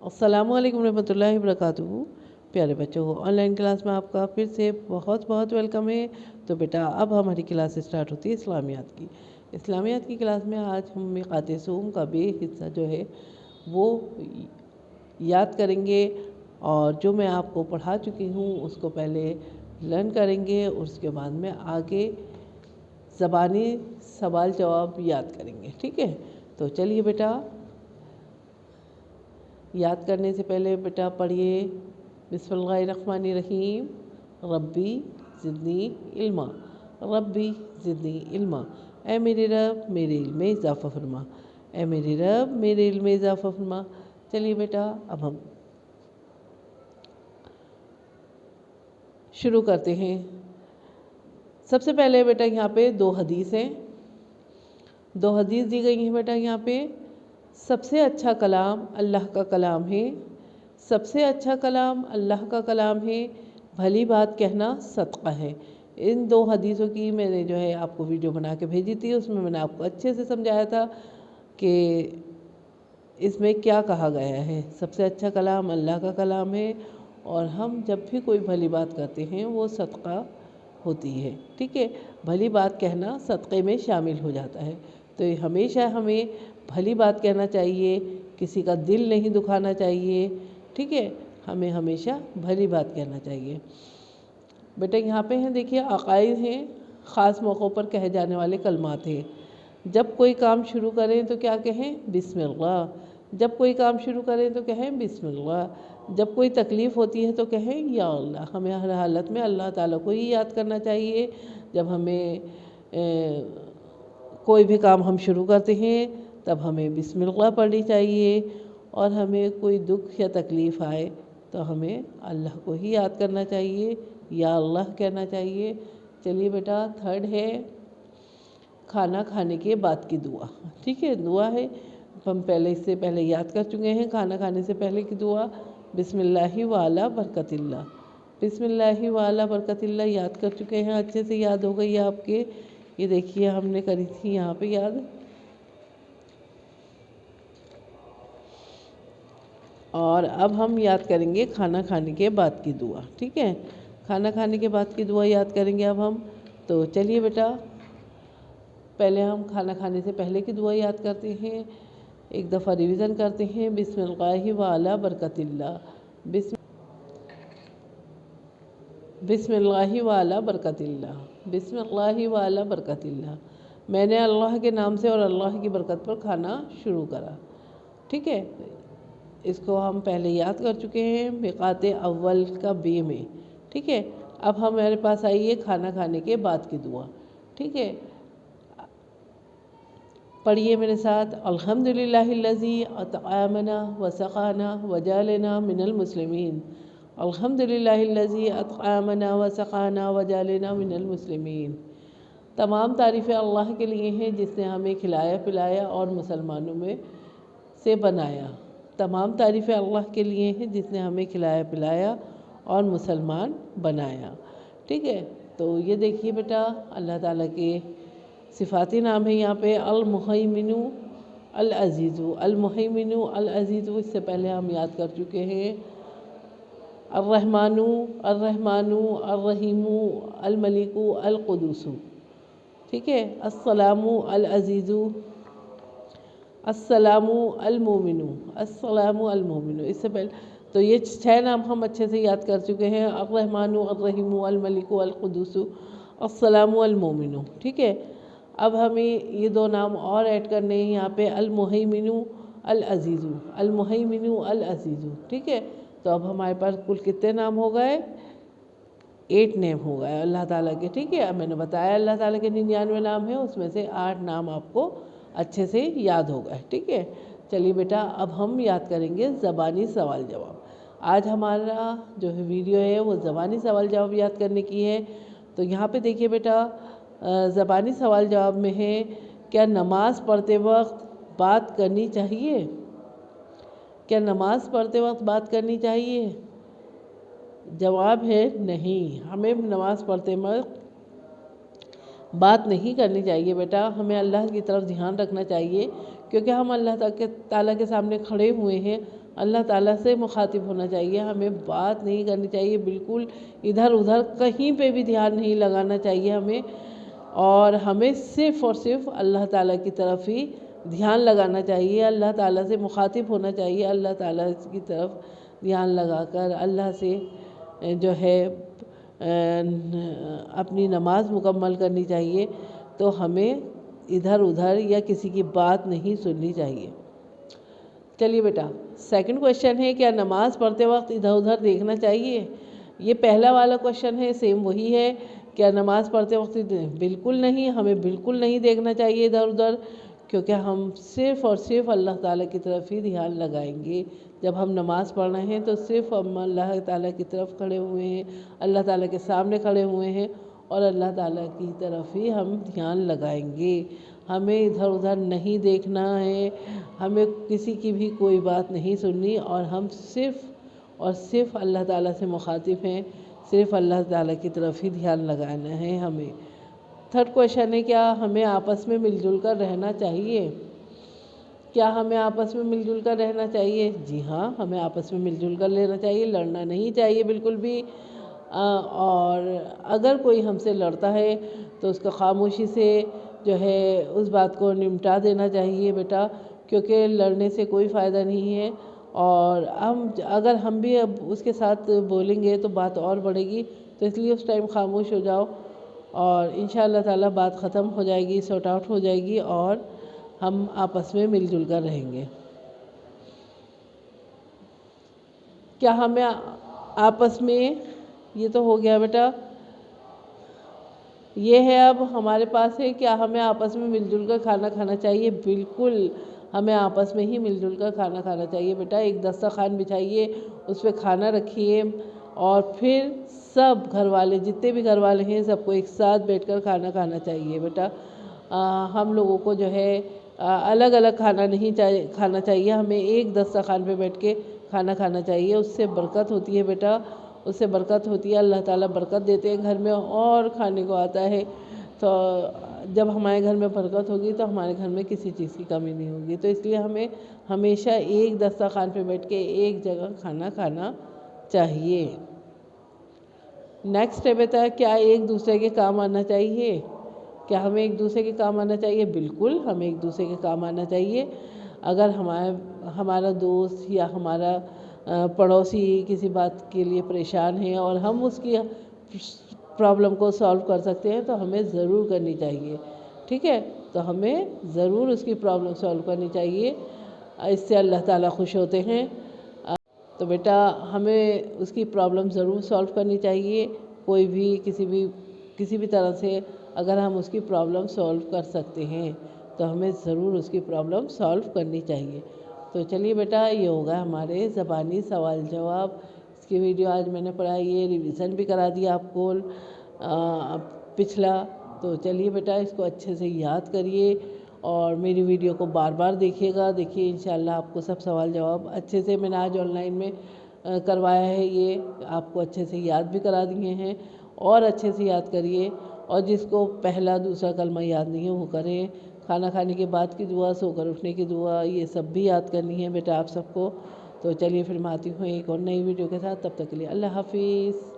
अस्सलामु अलैकुम रहमतुल्लाहि वबरकातुहू। प्यारे बच्चों, ऑन लाइन क्लास में आपका फिर से बहुत बहुत वेलकम है। तो बेटा अब हमारी क्लास स्टार्ट होती है इस्लामियात की। इस्लामियात की क्लास में आज हम मिक़ात सूम का बे हिस्सा जो है वो याद करेंगे, और जो मैं आपको पढ़ा चुकी हूँ उसको पहले लर्न करेंगे और उसके बाद में आगे ज़बानी सवाल जवाब याद करेंगे। ठीक है, तो चलिए बेटा, याद करने से पहले बेटा पढ़िए बिस्मिल्लाहिर्रहमानिर्रहीम। रब्बी ज़िदनी इल्मा, रब्बी ज़िदनी इल्मा। ए मेरे रब मेरे इल्म में इजाफ़ा फरमा, ए मेरे रब मेरे इल्म में इजाफ़ा फरमा। चलिए बेटा अब हम शुरू करते हैं। सबसे पहले बेटा यहाँ पे दो हदीस हैं, दो हदीस दी गई हैं बेटा यहाँ पे। सबसे अच्छा कलाम अल्लाह का कलाम है, सबसे अच्छा कलाम अल्लाह का कलाम है, भली बात कहना सदका है। इन दो हदीसों की मैंने जो है आपको वीडियो बना के भेजी थी, उसमें मैंने आपको अच्छे से समझाया था कि इसमें क्या कहा गया है। सबसे अच्छा कलाम अल्लाह का कलाम है, और हम जब भी कोई भली बात करते हैं वो सदका होती है। ठीक है, भली बात कहना सदक़े में शामिल हो जाता है। तो हमेशा हमें भली बात कहना चाहिए, किसी का दिल नहीं दुखाना चाहिए। ठीक है, हमें हमेशा भली बात कहना चाहिए। बेटा यहाँ पे हैं, देखिए अक़ाइद हैं, ख़ास मौक़ों पर कहे जाने वाले कलमात हैं। जब कोई काम शुरू करें तो क्या कहें? बिस्मिल्लाह। जब कोई काम शुरू करें तो कहें बिस्मिल्लाह। जब कोई तकलीफ़ होती है तो कहें या अल्लाह। हमें हर हालत में अल्लाह ताला को ही याद करना चाहिए। जब हमें कोई भी काम हम शुरू करते हैं तब हमें बिस्मिल्लाह पढ़नी चाहिए, और हमें कोई दुख या तकलीफ़ आए तो हमें अल्लाह को ही याद करना चाहिए, या अल्लाह कहना चाहिए। चलिए बेटा, थर्ड है खाना खाने के बाद की दुआ। ठीक है, दुआ है, हम पहले इससे पहले याद कर चुके हैं। खाना खाने से पहले की दुआ बिस्मिल्लाहि व अला बरकतिल्लाह, बिस्मिल्लाहि व अला बरकतिल्लाह याद कर चुके हैं, अच्छे से याद हो गई है आपके। ये देखिए हमने करी थी यहाँ पे याद। और अब हम याद करेंगे खाना खाने के बाद की दुआ। ठीक है, खाना खाने के बाद की दुआ याद करेंगे अब हम। तो चलिए बेटा, पहले हम खाना खाने से पहले की दुआ याद करते हैं, एक दफ़ा रिवीज़न करते हैं। बिस्मिल्लाहि व अला बरकतिल्लाह, बिस्मिल्लाहि व अला बरकतिल्लाह, बिस्मिल्लाहि व अला बरकतिल्लाह। मैंने अल्लाह के नाम से और अल्लाह की बरकत पर खाना शुरू करा। ठीक है, इसको हम पहले याद कर चुके हैं मिक़ात अव्वल का बे में। ठीक है, अब हमारे पास आई है खाना खाने के बाद की दुआ। ठीक है, पढ़िए मेरे साथ। अल्हम्दुलिल्लाहिल्लज़ी अतआमना व सक़ाना व जालना मिनल मुस्लिमीन, अल्हम्दुलिल्लाहिल्लज़ी अतआमना व सक़ाना व जालना मिनल मुस्लिमीन। तमाम तारीफ़ें अल्लाह के लिए हैं जिसने हमें खिलाया पिलाया और मुसलमानों में से बनाया। तमाम तारीफ़ें अल्लाह के लिए हैं जिसने हमें खिलाया पिलाया और मुसलमान बनाया। ठीक है, तो ये देखिए बेटा, अल्लाह ताला के सिफ़ाती नाम है यहाँ पे। अल-मुहैमिनु अल-अज़ीज़ु, अल-मुहैमिनु अल-अज़ीज़ु इससे पहले हम याद कर चुके हैं। अर्रहमानु अर्रहमानु अर्रहीमु अल-मलिकु अल-कुद्दूसु। ठीक है, अस्सलामु अल-अज़ीज़ु, अस्सलामु अल-मोमिनु, अस्सलामु अल-मोमिनु। इससे पहले तो ये 6 नाम हम अच्छे से याद कर चुके हैं। अर्रहमानु अर्रहीमु अल-मलिकु अल-कुद्दूसु अस्सलामु अल-मोमिनु। ठीक है, अब हमें ये 2 नाम और ऐड करने हैं यहाँ पे, अल-मुहैमिनु अल-अज़ीज़ु, अल-मुहैमिनु अल-अज़ीज़ु। ठीक है, तो अब हमारे पास कुल कितने नाम हो गए? 8 नेम हो गए अल्लाह ताला के। ठीक है, अब मैंने बताया अल्लाह ताला के 99 नाम है, उसमें से 8 नाम आपको अच्छे से याद हो गए। ठीक है, चलिए बेटा, अब हम याद करेंगे ज़बानी सवाल जवाब। आज हमारा जो है वीडियो है वो ज़बानी सवाल जवाब याद करने की है। तो यहाँ पे देखिए बेटा, ज़बानी सवाल जवाब में है, क्या नमाज़ पढ़ते वक्त बात करनी चाहिए? क्या नमाज़ पढ़ते वक्त बात करनी चाहिए? जवाब है नहीं, हमें नमाज़ पढ़ते वक्त बात नहीं करनी चाहिए बेटा। हमें अल्लाह की तरफ ध्यान रखना चाहिए, क्योंकि हम अल्लाह ताला के सामने खड़े हुए हैं। اللہ تعالیٰ سے مخاطب ہونا چاہیے، ہمیں بات نہیں کرنی چاہیے، بالکل ادھر ادھر کہیں پہ بھی دھیان نہیں لگانا چاہیے ہمیں، اور ہمیں صرف اور صرف اللہ تعالیٰ کی طرف ہی دھیان لگانا چاہیے، اللہ تعالیٰ سے مخاطب ہونا چاہیے، اللہ تعالیٰ کی طرف دھیان لگا کر اللہ سے جو ہے اپنی نماز مکمل کرنی چاہیے۔ تو ہمیں ادھر ادھر یا کسی کی بات نہیں سننی چاہیے۔ چلیے بیٹا، سیکنڈ کویشچن ہے، کیا نماز پڑھتے وقت ادھر ادھر دیکھنا چاہیے؟ یہ پہلا والا کویشچن ہے، سیم وہی ہے، کیا نماز پڑھتے وقت بالکل نہیں، ہمیں بالکل نہیں دیکھنا چاہیے ادھر ادھر، کیونکہ ہم صرف اور صرف اللہ تعالیٰ کی طرف ہی دھیان لگائیں گے۔ جب ہم نماز پڑھ رہے ہیں تو صرف ہم اللہ تعالیٰ کی طرف کھڑے ہوئے ہیں، اللہ تعالیٰ کے سامنے کھڑے ہوئے ہیں، اور اللہ تعالیٰ کی طرف ہی ہم دھیان لگائیں گے، ہمیں ادھر ادھر نہیں دیکھنا ہے، ہمیں کسی کی بھی کوئی بات نہیں سننی، اور ہم صرف اور صرف اللہ تعالیٰ سے مخاطب ہیں، صرف اللہ تعالیٰ کی طرف ہی دھیان لگانا ہے ہمیں۔ تھرڈ کویشچن ہے، کیا ہمیں آپس میں مل جل کر رہنا چاہیے؟ کیا ہمیں آپس میں مل جل کر رہنا چاہیے؟ جی ہاں، ہمیں آپس میں مل جل کر لینا چاہیے، لڑنا نہیں چاہیے بالکل بھی، اور اگر کوئی ہم سے لڑتا ہے تو اس کو خاموشی سے جو ہے اس بات کو نمٹا دینا چاہیے بیٹا، کیونکہ لڑنے سے کوئی فائدہ نہیں ہے، اور اگر ہم بھی اب اس کے ساتھ بولیں گے تو بات اور بڑھے گی، تو اس لیے اس ٹائم خاموش ہو جاؤ، اور انشاءاللہ تعالیٰ بات ختم ہو جائے گی، سارٹ آؤٹ ہو جائے گی، اور ہم آپس میں مل جل کر رہیں گے۔ کیا ہمیں آپس میں، یہ تو ہو گیا بیٹا، یہ ہے اب ہمارے پاس ہے، کیا ہمیں آپس میں مل جل کر کھانا کھانا چاہیے؟ بالکل ہمیں آپس میں ہی مل جل کر کھانا کھانا چاہیے بیٹا، ایک دسترخوان بچھائیے، اس پہ کھانا رکھیے، اور پھر سب گھر والے، جتنے بھی گھر والے ہیں، سب کو ایک ساتھ بیٹھ کر کھانا کھانا چاہیے بیٹا۔ ہم لوگوں کو جو ہے الگ الگ کھانا نہیں کھانا چاہیے، ہمیں ایک دسترخوان پہ بیٹھ کے کھانا کھانا چاہیے، اس سے برکت ہوتی ہے بیٹا، اس سے برکت ہوتی ہے، اللہ تعالیٰ برکت دیتے ہیں گھر میں، اور کھانے کو آتا ہے، تو جب ہمارے گھر میں برکت ہوگی تو ہمارے گھر میں کسی چیز کی کمی نہیں ہوگی، تو اس لیے ہمیں ہمیشہ ایک دسترخوان پہ بیٹھ کے ایک جگہ کھانا کھانا چاہیے۔ نیکسٹ ہے بیٹا، کیا ایک دوسرے کے کام آنا چاہیے؟ کیا ہمیں ایک دوسرے کے کام آنا چاہیے؟ بالکل ہمیں ایک دوسرے کے کام آنا چاہیے۔ اگر ہمارا دوست یا ہمارا پڑوسی کسی بات کے لیے پریشان ہے اور ہم اس کی پرابلم کو سالو کر سکتے ہیں تو ہمیں ضرور کرنی چاہیے، ٹھیک ہے؟ تو ہمیں ضرور اس کی پرابلم سالو کرنی چاہیے، اس سے اللہ تعالیٰ خوش ہوتے ہیں۔ تو بیٹا ہمیں اس کی پرابلم ضرور سالو کرنی چاہیے، کوئی بھی کسی بھی طرح سے اگر ہم اس کی پرابلم سالو کر سکتے ہیں تو ہمیں ضرور اس کی پرابلم سالو کرنی چاہیے۔ تو چلیے بیٹا، یہ ہوگا ہمارے زبانی سوال جواب، اس کی ویڈیو آج میں نے پڑھائی ہے، ریویژن بھی کرا دیا آپ کو پچھلا، تو چلیے بیٹا اس کو اچھے سے یاد کریے، اور میری ویڈیو کو بار بار دیکھیے گا، دیکھیے انشاءاللہ آپ کو سب سوال جواب اچھے سے، میں نے آج آن لائن میں کروایا ہے، یہ آپ کو اچھے سے یاد بھی کرا دیے ہیں، اور اچھے سے یاد کریے، اور جس کو پہلا دوسرا کلمہ یاد نہیں ہے وہ کریں، کھانا کھانے کے بعد کی دعا، سو کر اٹھنے کی دعا، یہ سب بھی یاد کرنی ہے بیٹا آپ سب کو۔ تو چلیے پھر میں آتی ہوں ایک اور نئی ویڈیو کے ساتھ، تب تک کے لیے اللہ حافظ۔